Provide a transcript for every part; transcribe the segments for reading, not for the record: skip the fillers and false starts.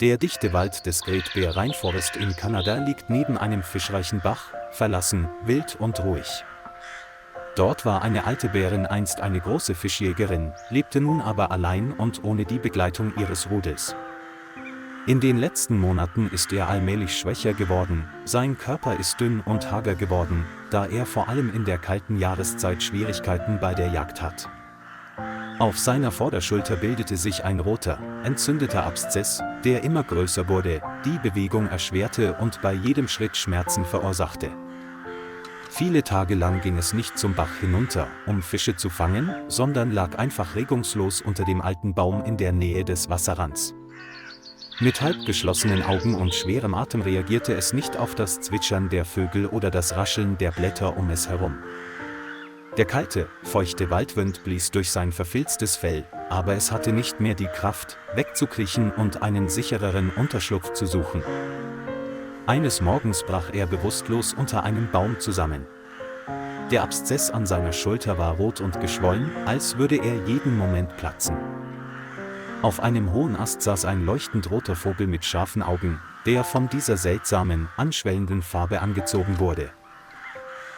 Der dichte Wald des Great Bear Rainforest in Kanada liegt neben einem fischreichen Bach, verlassen, wild und ruhig. Dort war eine alte Bärin einst eine große Fischjägerin, lebte nun aber allein und ohne die Begleitung ihres Rudels. In den letzten Monaten ist er allmählich schwächer geworden, sein Körper ist dünn und hager geworden, da er vor allem in der kalten Jahreszeit Schwierigkeiten bei der Jagd hat. Auf seiner Vorderschulter bildete sich ein roter, entzündeter Abszess, der immer größer wurde, die Bewegung erschwerte und bei jedem Schritt Schmerzen verursachte. Viele Tage lang ging es nicht zum Bach hinunter, um Fische zu fangen, sondern lag einfach regungslos unter dem alten Baum in der Nähe des Wasserrands. Mit halb geschlossenen Augen und schwerem Atem reagierte es nicht auf das Zwitschern der Vögel oder das Rascheln der Blätter um es herum. Der kalte, feuchte Waldwind blies durch sein verfilztes Fell, aber es hatte nicht mehr die Kraft, wegzukriechen und einen sichereren Unterschlupf zu suchen. Eines Morgens brach er bewusstlos unter einem Baum zusammen. Der Abszess an seiner Schulter war rot und geschwollen, als würde er jeden Moment platzen. Auf einem hohen Ast saß ein leuchtend roter Vogel mit scharfen Augen, der von dieser seltsamen, anschwellenden Farbe angezogen wurde.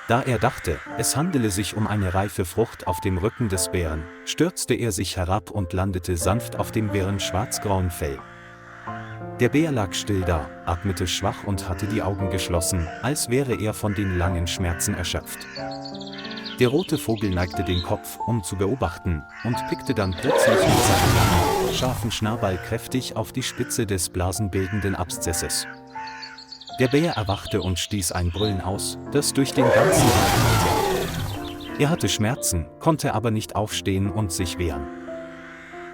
Da er dachte, es handele sich um eine reife Frucht auf dem Rücken des Bären, stürzte er sich herab und landete sanft auf dem Bären schwarzgrauen Fell. Der Bär lag still da, atmete schwach und hatte die Augen geschlossen, als wäre er von den langen Schmerzen erschöpft. Der rote Vogel neigte den Kopf, um zu beobachten, und pickte dann plötzlich mit seinem langen, scharfen Schnabel kräftig auf die Spitze des blasenbildenden Abszesses. Der Bär erwachte und stieß ein Brüllen aus, das durch den ganzen Wald hallte. Er hatte Schmerzen, konnte aber nicht aufstehen und sich wehren.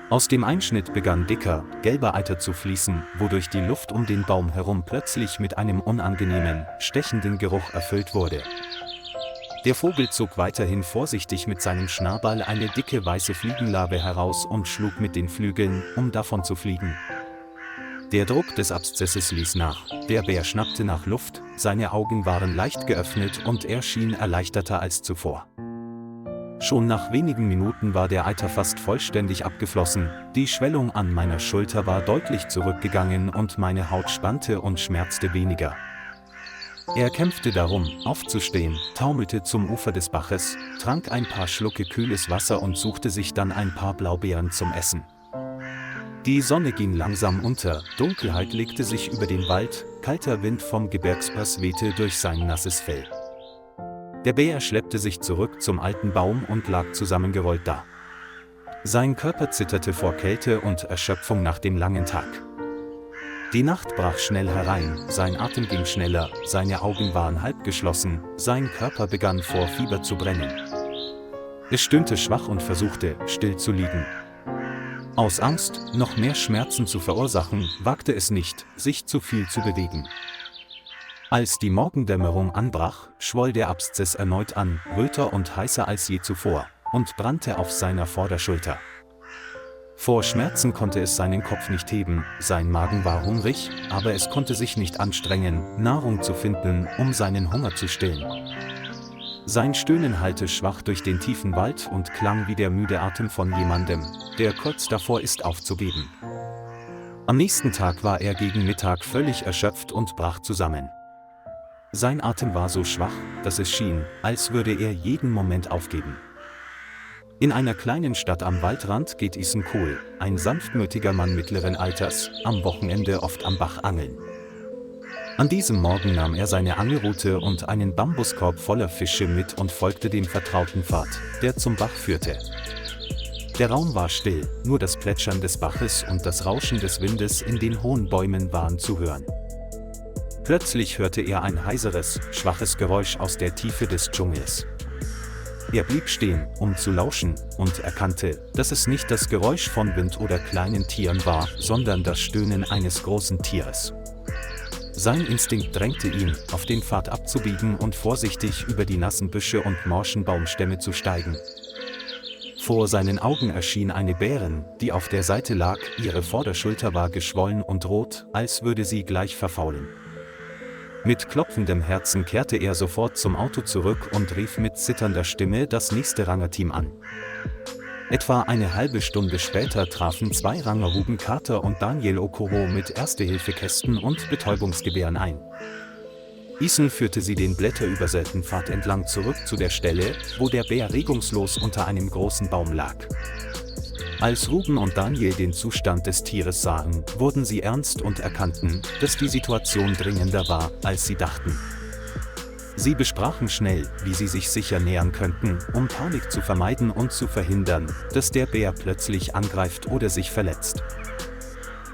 Aus dem Einschnitt begann dicker, gelber Eiter zu fließen, wodurch die Luft um den Baum herum plötzlich mit einem unangenehmen, stechenden Geruch erfüllt wurde. Der Vogel zog weiterhin vorsichtig mit seinem Schnabel eine dicke weiße Fliegenlarve heraus und schlug mit den Flügeln, um davon zu fliegen. Der Druck des Abszesses ließ nach, der Bär schnappte nach Luft, seine Augen waren leicht geöffnet und er schien erleichterter als zuvor. Schon nach wenigen Minuten war der Eiter fast vollständig abgeflossen, die Schwellung an meiner Schulter war deutlich zurückgegangen und meine Haut spannte und schmerzte weniger. Er kämpfte darum, aufzustehen, taumelte zum Ufer des Baches, trank ein paar Schlucke kühles Wasser und suchte sich dann ein paar Blaubeeren zum Essen. Die Sonne ging langsam unter, Dunkelheit legte sich über den Wald, kalter Wind vom Gebirgspass wehte durch sein nasses Fell. Der Bär schleppte sich zurück zum alten Baum und lag zusammengerollt da. Sein Körper zitterte vor Kälte und Erschöpfung nach dem langen Tag. Die Nacht brach schnell herein, sein Atem ging schneller, seine Augen waren halb geschlossen, sein Körper begann vor Fieber zu brennen. Es stöhnte schwach und versuchte, still zu liegen. Aus Angst, noch mehr Schmerzen zu verursachen, wagte es nicht, sich zu viel zu bewegen. Als die Morgendämmerung anbrach, schwoll der Abszess erneut an, röter und heißer als je zuvor, und brannte auf seiner Vorderschulter. Vor Schmerzen konnte es seinen Kopf nicht heben, sein Magen war hungrig, aber es konnte sich nicht anstrengen, Nahrung zu finden, um seinen Hunger zu stillen. Sein Stöhnen hallte schwach durch den tiefen Wald und klang wie der müde Atem von jemandem, der kurz davor ist aufzugeben. Am nächsten Tag war er gegen Mittag völlig erschöpft und brach zusammen. Sein Atem war so schwach, dass es schien, als würde er jeden Moment aufgeben. In einer kleinen Stadt am Waldrand geht Ethan Cole, ein sanftmütiger Mann mittleren Alters, am Wochenende oft am Bach angeln. An diesem Morgen nahm er seine Angelrute und einen Bambuskorb voller Fische mit und folgte dem vertrauten Pfad, der zum Bach führte. Der Raum war still, nur das Plätschern des Baches und das Rauschen des Windes in den hohen Bäumen waren zu hören. Plötzlich hörte er ein heiseres, schwaches Geräusch aus der Tiefe des Dschungels. Er blieb stehen, um zu lauschen, und erkannte, dass es nicht das Geräusch von Wind oder kleinen Tieren war, sondern das Stöhnen eines großen Tieres. Sein Instinkt drängte ihn, auf den Pfad abzubiegen und vorsichtig über die nassen Büsche und morschen Baumstämme zu steigen. Vor seinen Augen erschien eine Bärin, die auf der Seite lag, ihre Vorderschulter war geschwollen und rot, als würde sie gleich verfaulen. Mit klopfendem Herzen kehrte er sofort zum Auto zurück und rief mit zitternder Stimme das nächste Rangerteam an. Etwa eine halbe Stunde später trafen zwei Ranger Ruben Carter und Daniel Okoro mit Erste-Hilfe-Kästen und Betäubungsgewehren ein. Ethan führte sie den blätterübersäten Pfad entlang zurück zu der Stelle, wo der Bär regungslos unter einem großen Baum lag. Als Ruben und Daniel den Zustand des Tieres sahen, wurden sie ernst und erkannten, dass die Situation dringender war, als sie dachten. Sie besprachen schnell, wie sie sich sicher nähern könnten, um Panik zu vermeiden und zu verhindern, dass der Bär plötzlich angreift oder sich verletzt.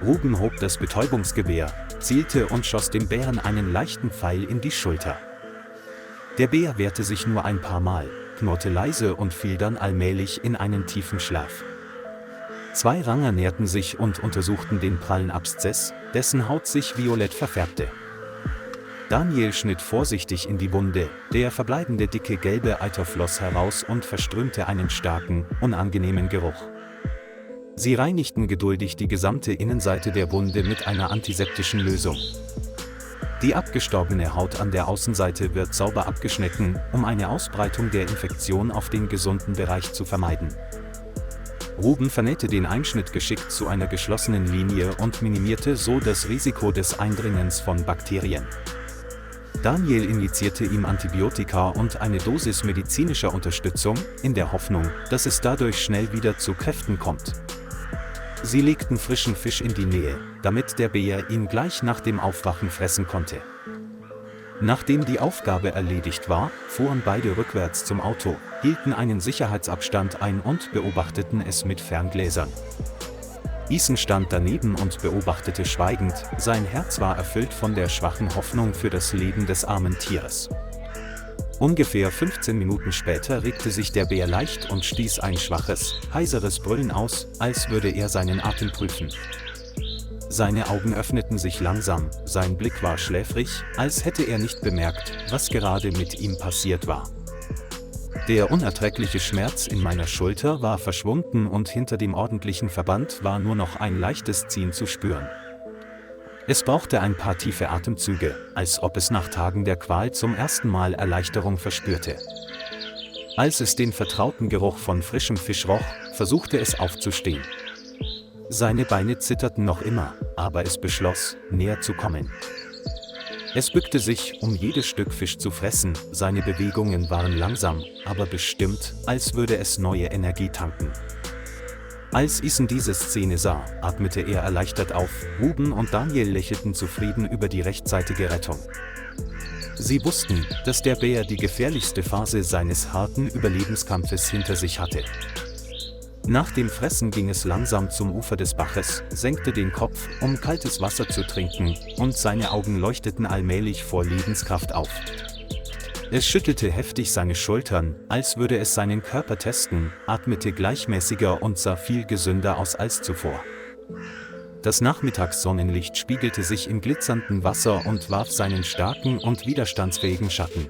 Ruben hob das Betäubungsgewehr, zielte und schoss dem Bären einen leichten Pfeil in die Schulter. Der Bär wehrte sich nur ein paar Mal, knurrte leise und fiel dann allmählich in einen tiefen Schlaf. Zwei Ranger näherten sich und untersuchten den prallen Abszess, dessen Haut sich violett verfärbte. Daniel schnitt vorsichtig in die Wunde, der verbleibende dicke gelbe Eiter floss heraus und verströmte einen starken, unangenehmen Geruch. Sie reinigten geduldig die gesamte Innenseite der Wunde mit einer antiseptischen Lösung. Die abgestorbene Haut an der Außenseite wird sauber abgeschnitten, um eine Ausbreitung der Infektion auf den gesunden Bereich zu vermeiden. Ruben vernähte den Einschnitt geschickt zu einer geschlossenen Linie und minimierte so das Risiko des Eindringens von Bakterien. Daniel injizierte ihm Antibiotika und eine Dosis medizinischer Unterstützung, in der Hoffnung, dass es dadurch schnell wieder zu Kräften kommt. Sie legten frischen Fisch in die Nähe, damit der Bär ihn gleich nach dem Aufwachen fressen konnte. Nachdem die Aufgabe erledigt war, fuhren beide rückwärts zum Auto, hielten einen Sicherheitsabstand ein und beobachteten es mit Ferngläsern. Ethan stand daneben und beobachtete schweigend, sein Herz war erfüllt von der schwachen Hoffnung für das Leben des armen Tieres. Ungefähr 15 Minuten später regte sich der Bär leicht und stieß ein schwaches, heiseres Brüllen aus, als würde er seinen Atem prüfen. Seine Augen öffneten sich langsam, sein Blick war schläfrig, als hätte er nicht bemerkt, was gerade mit ihm passiert war. Der unerträgliche Schmerz in meiner Schulter war verschwunden und hinter dem ordentlichen Verband war nur noch ein leichtes Ziehen zu spüren. Es brauchte ein paar tiefe Atemzüge, als ob es nach Tagen der Qual zum ersten Mal Erleichterung verspürte. Als es den vertrauten Geruch von frischem Fisch roch, versuchte es aufzustehen. Seine Beine zitterten noch immer, aber es beschloss, näher zu kommen. Es bückte sich, um jedes Stück Fisch zu fressen, seine Bewegungen waren langsam, aber bestimmt, als würde es neue Energie tanken. Als Ethan diese Szene sah, atmete er erleichtert auf, Ruben und Daniel lächelten zufrieden über die rechtzeitige Rettung. Sie wussten, dass der Bär die gefährlichste Phase seines harten Überlebenskampfes hinter sich hatte. Nach dem Fressen ging es langsam zum Ufer des Baches, senkte den Kopf, um kaltes Wasser zu trinken, und seine Augen leuchteten allmählich vor Lebenskraft auf. Es schüttelte heftig seine Schultern, als würde es seinen Körper testen, atmete gleichmäßiger und sah viel gesünder aus als zuvor. Das Nachmittagssonnenlicht spiegelte sich im glitzernden Wasser und warf seinen starken und widerstandsfähigen Schatten.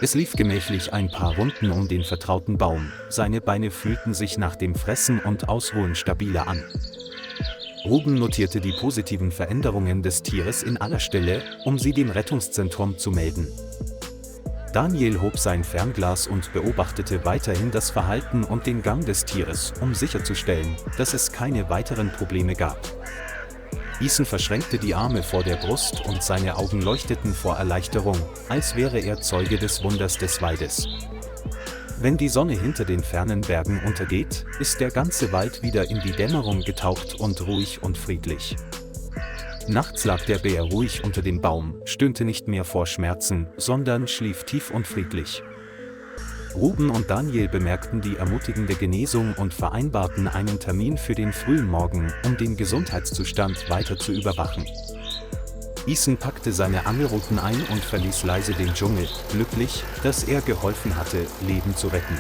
Es lief gemächlich ein paar Runden um den vertrauten Baum, seine Beine fühlten sich nach dem Fressen und Ausruhen stabiler an. Ruben notierte die positiven Veränderungen des Tieres in aller Stille, um sie dem Rettungszentrum zu melden. Daniel hob sein Fernglas und beobachtete weiterhin das Verhalten und den Gang des Tieres, um sicherzustellen, dass es keine weiteren Probleme gab. Ethan verschränkte die Arme vor der Brust und seine Augen leuchteten vor Erleichterung, als wäre er Zeuge des Wunders des Waldes. Wenn die Sonne hinter den fernen Bergen untergeht, ist der ganze Wald wieder in die Dämmerung getaucht und ruhig und friedlich. Nachts lag der Bär ruhig unter dem Baum, stöhnte nicht mehr vor Schmerzen, sondern schlief tief und friedlich. Ruben und Daniel bemerkten die ermutigende Genesung und vereinbarten einen Termin für den frühen Morgen, um den Gesundheitszustand weiter zu überwachen. Ethan packte seine Angelruten ein und verließ leise den Dschungel, glücklich, dass er geholfen hatte, Leben zu retten.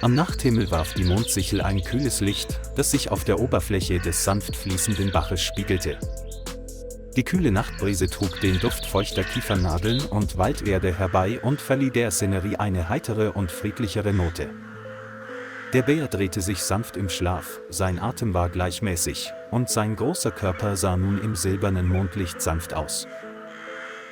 Am Nachthimmel warf die Mondsichel ein kühles Licht, das sich auf der Oberfläche des sanft fließenden Baches spiegelte. Die kühle Nachtbrise trug den Duft feuchter Kiefernadeln und Walderde herbei und verlieh der Szenerie eine heitere und friedlichere Note. Der Bär drehte sich sanft im Schlaf, sein Atem war gleichmäßig, und sein großer Körper sah nun im silbernen Mondlicht sanft aus.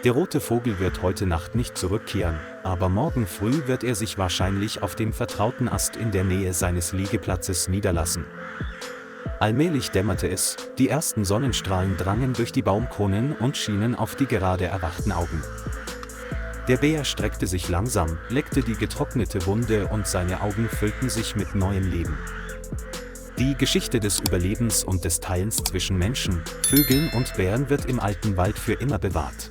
Der rote Vogel wird heute Nacht nicht zurückkehren, aber morgen früh wird er sich wahrscheinlich auf dem vertrauten Ast in der Nähe seines Liegeplatzes niederlassen. Allmählich dämmerte es, die ersten Sonnenstrahlen drangen durch die Baumkronen und schienen auf die gerade erwachten Augen. Der Bär streckte sich langsam, leckte die getrocknete Wunde und seine Augen füllten sich mit neuem Leben. Die Geschichte des Überlebens und des Teilens zwischen Menschen, Vögeln und Bären wird im alten Wald für immer bewahrt.